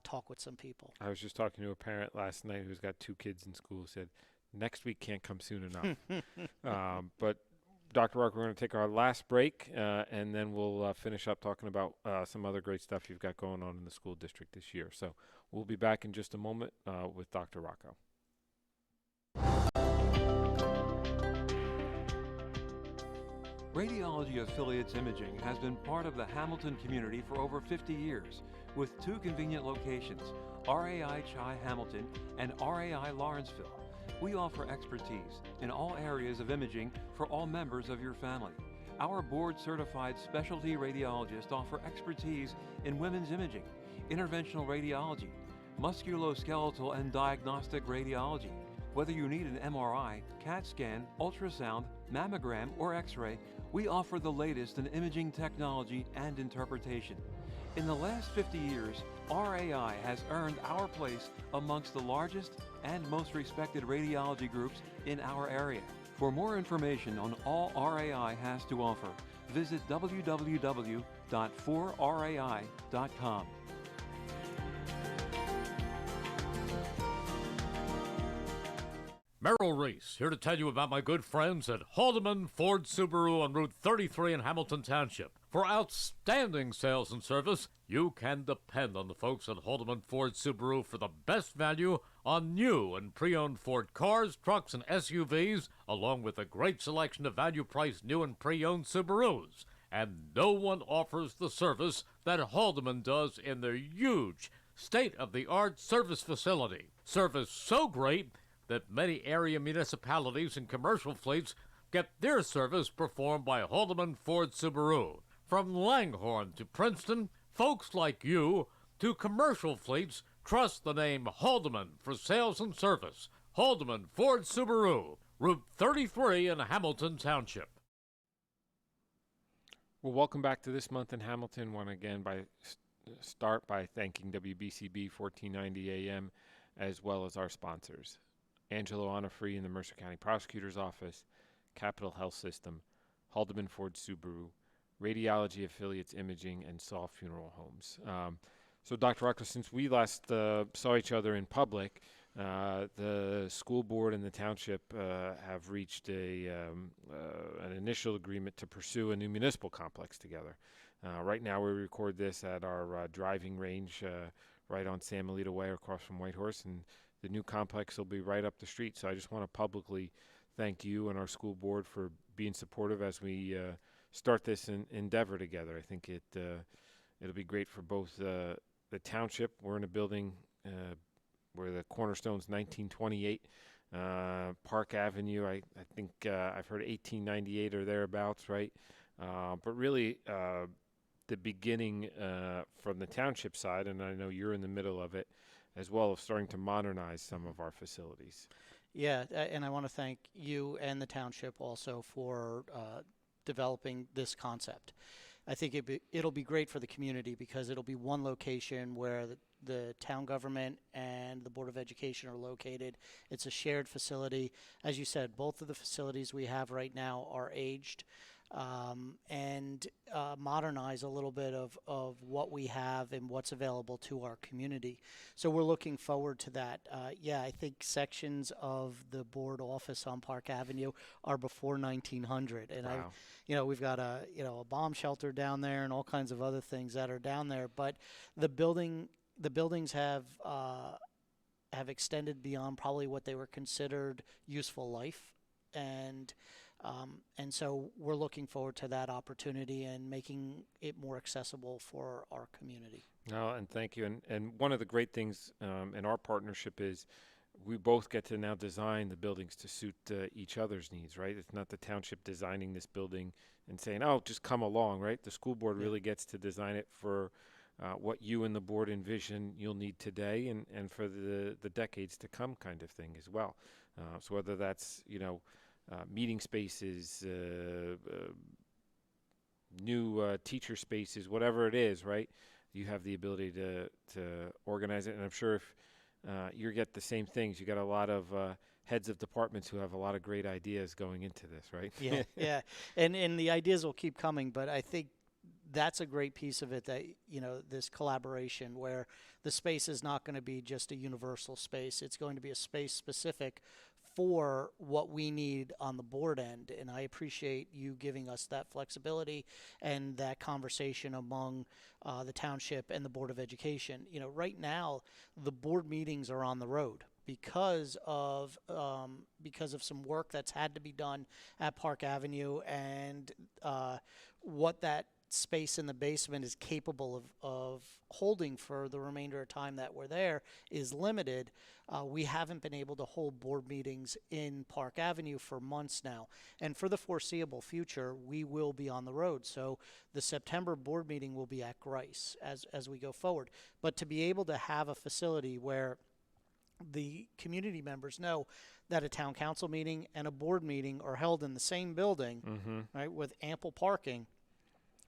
talk with some people. I was just talking to a parent last night who's got 2 kids in school, said next week can't come soon enough. But Dr. Rocco, we're going to take our last break, and then we'll finish up talking about some other great stuff you've got going on in the school district this year. So we'll be back in just a moment with Dr. Rocco. Radiology Affiliates Imaging has been part of the Hamilton community for over 50 years, with 2 convenient locations, RAI Chi Hamilton and RAI Lawrenceville. We offer expertise in all areas of imaging for all members of your family. Our board-certified specialty radiologists offer expertise in women's imaging, interventional radiology, musculoskeletal and diagnostic radiology. Whether you need an MRI, CAT scan, ultrasound, mammogram, or X-ray, we offer the latest in imaging technology and interpretation. In the last 50 years, RAI has earned our place amongst the largest and most respected radiology groups in our area. For more information on all RAI has to offer, visit www.4rai.com. Merrill Reese, here to tell you about my good friends at Haldeman Ford Subaru on Route 33 in Hamilton Township. For outstanding sales and service, you can depend on the folks at Haldeman Ford Subaru for the best value on new and pre-owned Ford cars, trucks, and SUVs, along with a great selection of value-priced new and pre-owned Subarus. And no one offers the service that Haldeman does in their huge, state-of-the-art service facility. Service so great that many area municipalities and commercial fleets get their service performed by Haldeman Ford Subaru. From Langhorne to Princeton, folks like you to commercial fleets trust the name Haldeman for sales and service. Haldeman Ford Subaru, Route 33 in Hamilton Township. Well, welcome back to This Month in Hamilton. Want to again start by thanking WBCB 1490 AM as well as our sponsors. Angelo Onofre in the Mercer County Prosecutor's Office, Capital Health System, Haldeman Ford Subaru, Radiology Affiliates Imaging, and Saw Funeral Homes. So Dr. Rocco, since we last saw each other in public, the school board and the township have reached an initial agreement to pursue a new municipal complex together. Right now we record this at our driving range right on San Melito Way across from Whitehorse, and the new complex will be right up the street. So I just want to publicly thank you and our school board for being supportive as we start this endeavor together. I think it'll be great for both the township. We're in a building where the cornerstone's 1928. Park Avenue, I think I've heard 1898 or thereabouts, right? But really, the beginning from the township side, and I know you're in the middle of it as well, of starting to modernize some of our facilities. Yeah, and I want to thank you and the township also for developing this concept. I think it'll be great for the community because it'll be one location where the town government and the Board of Education are located. It's a shared facility. As you said, both of the facilities we have right now are aged, and modernize a little bit of what we have and what's available to our community. So we're looking forward to that. Yeah, I think sections of the board office on Park Avenue are before 1900, and Wow. we've got a bomb shelter down there and all kinds of other things that are down there. But the buildings have extended beyond probably what they were considered useful life, and so we're looking forward to that opportunity and making it more accessible for our community. No, and thank you. And one of the great things in our partnership is we both get to now design the buildings to suit each other's needs, right? It's not the township designing this building and saying, oh, just come along, right? The school board really gets to design it for what you and the board envision you'll need today and for the decades to come kind of thing as well. So whether that's, meeting spaces, new teacher spaces, whatever it is, right? You have the ability to organize it. And I'm sure if you get the same things, you got a lot of heads of departments who have a lot of great ideas going into this, right? Yeah, yeah. And the ideas will keep coming, but I think that's a great piece of it, that this collaboration where the space is not going to be just a universal space. It's going to be a space specific for what we need on the board end, and I appreciate you giving us that flexibility and that conversation among the township and the Board of Education. Right now the board meetings are on the road because of some work that's had to be done at Park Avenue, and what that space in the basement is capable of holding for the remainder of time that we're there is limited. We haven't been able to hold board meetings in Park Avenue for months now, and for the foreseeable future we will be on the road. So the September board meeting will be at Grice as we go forward, but to be able to have a facility where the community members know that a town council meeting and a board meeting are held in the same building, right, with ample parking,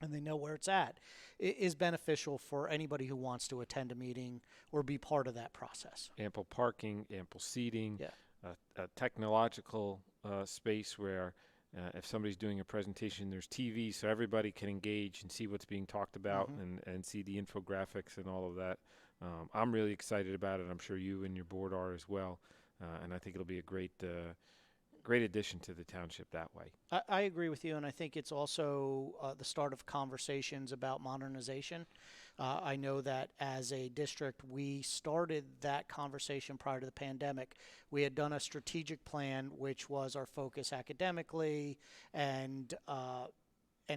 and they know where it's at, it is beneficial for anybody who wants to attend a meeting or be part of that process. Ample parking, ample seating, Yeah. a technological space where if somebody's doing a presentation, there's TV so everybody can engage and see what's being talked about and see the infographics and all of that. I'm really excited about it. I'm sure you and your board are as well. And I think it'll be a great addition to the township that way. I agree with you, and I think it's also the start of conversations about modernization. I know that as a district, we started that conversation prior to the pandemic. We had done a strategic plan, which was our focus academically and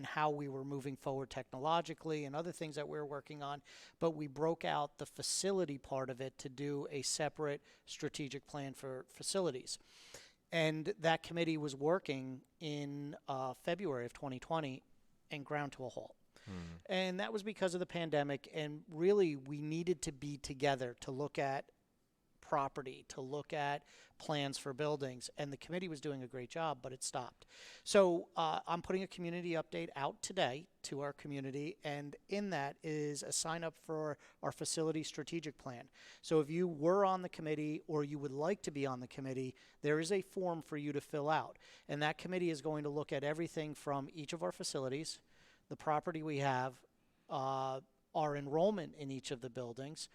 how we were moving forward technologically and other things that we were working on. But we broke out the facility part of it to do a separate strategic plan for facilities. And that committee was working in February of 2020 and ground to a halt. And that was because of the pandemic. And really, we needed to be together to look at property, to look at plans for buildings. And the committee was doing a great job, but it stopped. So I'm putting a community update out today to our community. And in that is a sign up for our facility strategic plan. So if you were on the committee or you would like to be on the committee, there is a form for you to fill out. And that committee is going to look at everything from each of our facilities, the property we have, our enrollment in each of the buildings,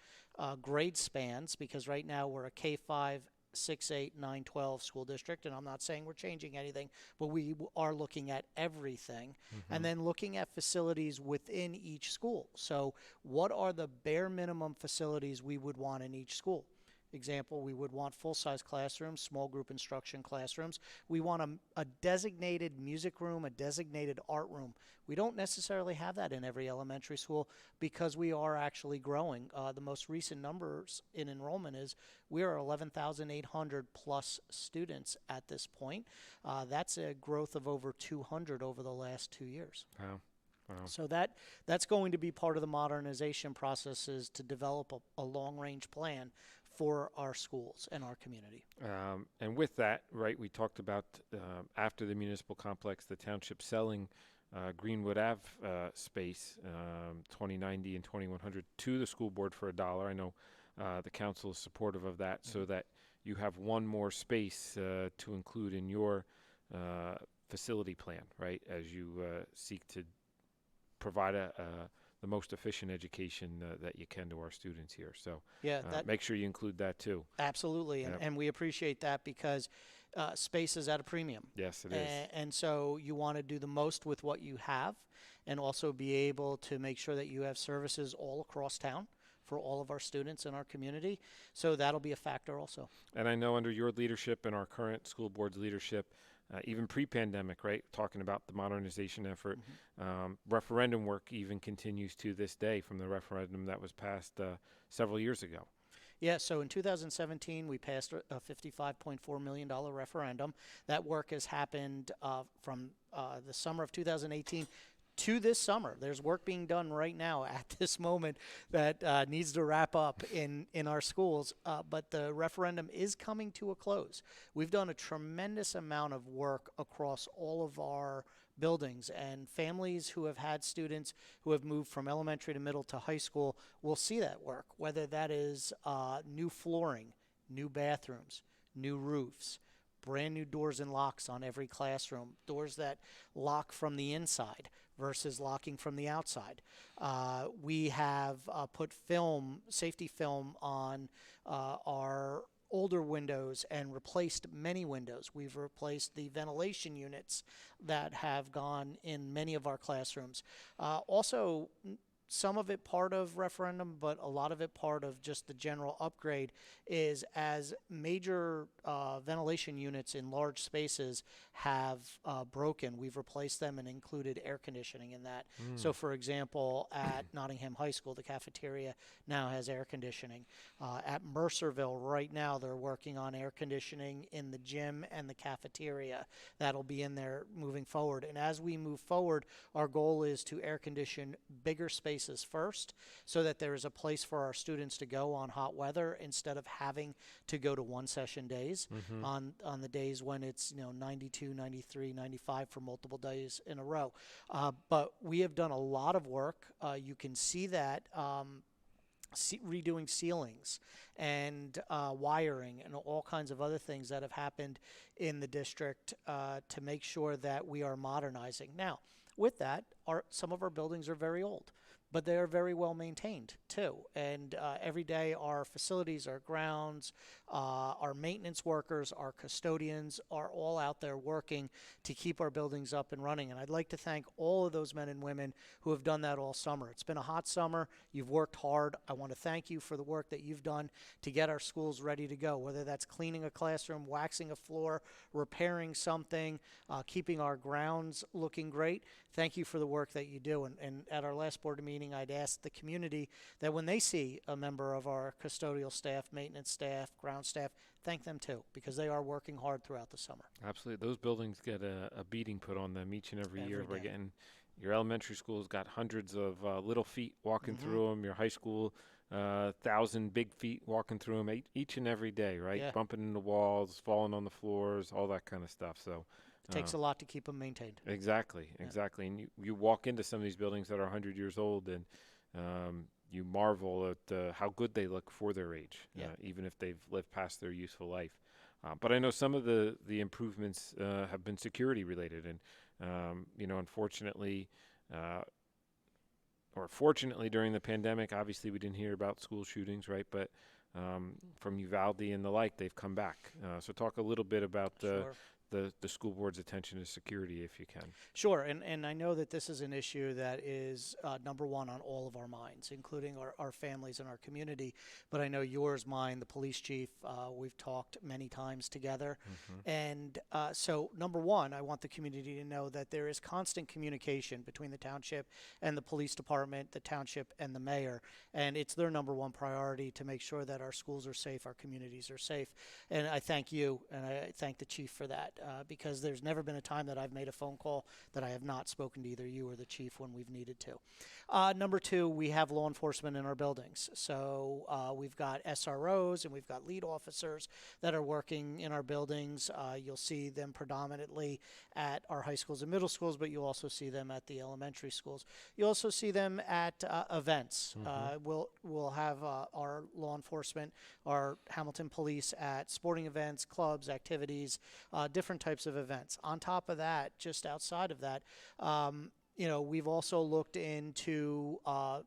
grade spans, because right now we're a K-5, 6, 8, 9, 12 school district, and I'm not saying we're changing anything, but we are looking at everything, and then looking at facilities within each school. So what are the bare minimum facilities we would want in each school? Example, we would want full-size classrooms, small group instruction classrooms. We want a designated music room, a designated art room. We don't necessarily have that in every elementary school because we are actually growing. The most recent numbers in enrollment is we are 11,800 plus students at this point. That's a growth of over 200 over the last 2 years. Wow. Wow. So that's going to be part of the modernization process, is to develop a long-range plan for our schools and our community. And with that, right, we talked about after the municipal complex, the township selling Greenwood Ave space, 2090 and 2100, to the school board for $1. I know the council is supportive of that, so that you have one more space to include in your facility plan, right, as you seek to provide the most efficient education that you can to our students here. So Yeah, make sure you include that too. absolutely, Yep. and we appreciate that because space is at a premium. Yes, it is. And so you want to do the most with what you have, and also be able to make sure that you have services all across town for all of our students in our community. So that'll be a factor also. And I know under your leadership and our current school board's leadership, even pre-pandemic, right, talking about the modernization effort, referendum work even continues to this day from the referendum that was passed several years ago. Yeah, so in 2017, we passed a $55.4 million referendum. That work has happened from the summer of 2018 to this summer. There's work being done right now at this moment that needs to wrap up in our schools, but the referendum is coming to a close. We've done a tremendous amount of work across all of our buildings, and families who have had students who have moved from elementary to middle to high school will see that work, whether that is new flooring, new bathrooms, new roofs, brand new doors and locks on every classroom, doors that lock from the inside versus locking from the outside. We have put safety film on our older windows and replaced many windows. We've replaced the ventilation units that have gone in many of our classrooms. Also, some of it part of referendum, but a lot of it part of just the general upgrade, is as major ventilation units in large spaces have broken, we've replaced them and included air conditioning in that. So for example, at Nottingham High School, the cafeteria now has air conditioning. At Mercerville right now, they're working on air conditioning in the gym and the cafeteria. That'll be in there moving forward. And as we move forward, our goal is to air condition bigger spaces first, so that there is a place for our students to go on hot weather instead of having to go to one session days on the days when it's 92, 93, 95 for multiple days in a row. But we have done a lot of work. You can see that redoing ceilings and wiring and all kinds of other things that have happened in the district to make sure that we are modernizing. Now, with that, some of our buildings are very old, but they are very well maintained too. And every day our facilities, our grounds, our maintenance workers, our custodians are all out there working to keep our buildings up and running. And I'd like to thank all of those men and women who have done that all summer. It's been a hot summer. You've worked hard. I want to thank you for the work that you've done to get our schools ready to go, whether that's cleaning a classroom, waxing a floor, repairing something, keeping our grounds looking great. Thank you for the work that you do. And at our last board meeting, I'd asked the community that when they see a member of our custodial staff, maintenance staff, ground staff, thank them too, because they are working hard throughout the summer. Absolutely. Those buildings get a beating put on them each and every year. Every We're day. getting, your elementary school's got hundreds of little feet walking through them. Your high school, 1,000 big feet walking through them each and every day, right? Yeah. Bumping into walls, falling on the floors, all that kind of stuff. So It takes a lot to keep them maintained. exactly. And you walk into some of these buildings that are 100 years old, and you marvel at how good they look for their age, even if they've lived past their useful life. But I know some of the improvements have been security related, and unfortunately, or fortunately during the pandemic, obviously we didn't hear about school shootings, right? But from Uvalde and the like, they've come back. So talk a little bit about Sure. the school board's attention to security, if you can. Sure, and I know that this is an issue that is number one on all of our minds, including our families and our community. But I know yours, mine, the police chief, we've talked many times together. And so, number one, I want the community to know that there is constant communication between the township and the police department, the township and the mayor. And it's their number one priority to make sure that our schools are safe, our communities are safe. And I thank you and I thank the chief for that. Because there's never been a time that I've made a phone call that I have not spoken to either you or the chief when we've needed to. Number two, we have law enforcement in our buildings. So we've got SROs and we've got lead officers that are working in our buildings. You'll see them predominantly at our high schools and middle schools, but you'll also see them at the elementary schools. You'll also see them at events. We'll have our law enforcement, our Hamilton police at sporting events, clubs, activities, different types of events. On top of that, just outside of that, we've also looked into a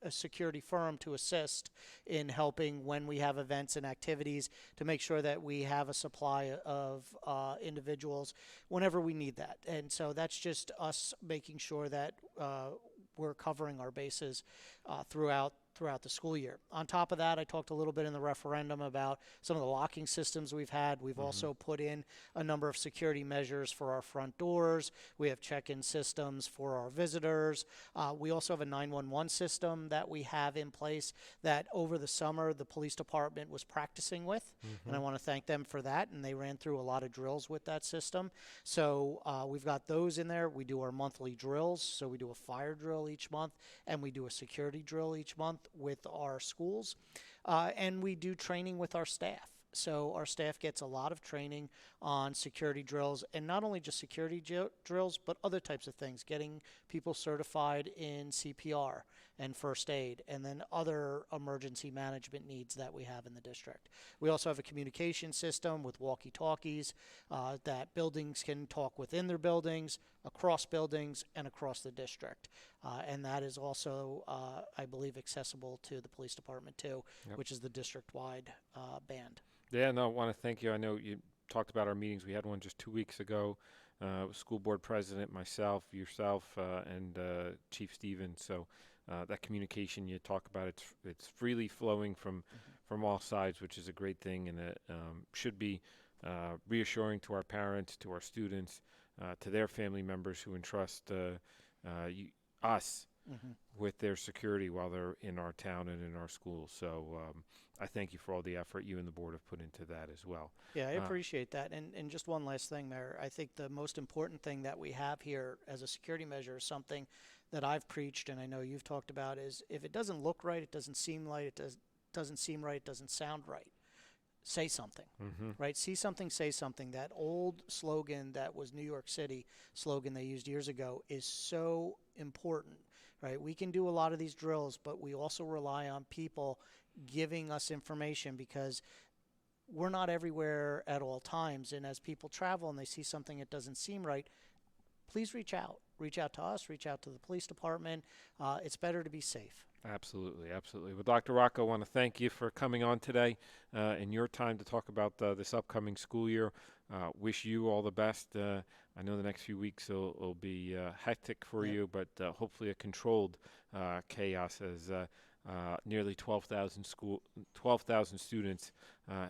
security firm to assist in helping when we have events and activities to make sure that we have a supply of individuals whenever we need that. And so that's just us making sure that we're covering our bases throughout the school year. On top of that, I talked a little bit in the referendum about some of the locking systems we've had. We've also put in a number of security measures for our front doors. We have check-in systems for our visitors. We also have a 911 system that we have in place that over the summer the police department was practicing with, and I want to thank them for that, and they ran through a lot of drills with that system. So we've got those in there. We do our monthly drills, so we do a fire drill each month, and we do a security drill each month with our schools, and we do training with our staff. So our staff gets a lot of training on security drills, and not only just security drills, but other types of things, getting people certified in CPR and first aid, and then other emergency management needs that we have in the district. We also have a communication system with walkie-talkies that buildings can talk within their buildings, across buildings, and across the district. And that is also, I believe, accessible to the police department too, which is the district-wide band. Yeah, no, I want to thank you. I know you talked about our meetings. We had one just 2 weeks ago. School board president, myself, yourself, and Chief Stevens. So that communication you talk about, it's freely flowing from all sides, which is a great thing, and it should be reassuring to our parents, to our students, to their family members who entrust us with their security while they're in our town and in our schools. So I thank you for all the effort you and the board have put into that as well. Yeah, I appreciate that. And just one last thing, Mayor. I think the most important thing that we have here as a security measure is something that I've preached, and I know you've talked about, is if it doesn't look right, it doesn't seem right, it doesn't seem right, it doesn't sound right, say something, right? See something, say something. That old slogan that was New York City slogan they used years ago is so important, right? We can do a lot of these drills, but we also rely on people giving us information because we're not everywhere at all times. And as people travel and they see something that doesn't seem right, please reach out. Reach out to us, reach out to the police department. It's better to be safe. Absolutely, absolutely. Well, Dr. Rocco, I want to thank you for coming on today and your time to talk about this upcoming school year. Wish you all the best. I know the next few weeks will be hectic for you, but hopefully a controlled chaos as nearly 12,000 students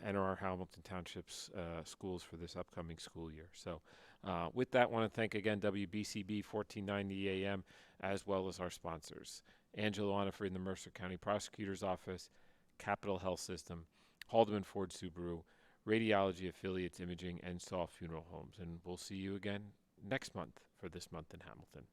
enter our Hamilton Township's schools for this upcoming school year. So with that, I want to thank again WBCB 1490 AM as well as our sponsors. Angelo Onifred in the Mercer County Prosecutor's Office, Capital Health System, Haldeman Ford Subaru, Radiology Affiliates Imaging, and Saw Funeral Homes. And we'll see you again next month for This Month in Hamilton.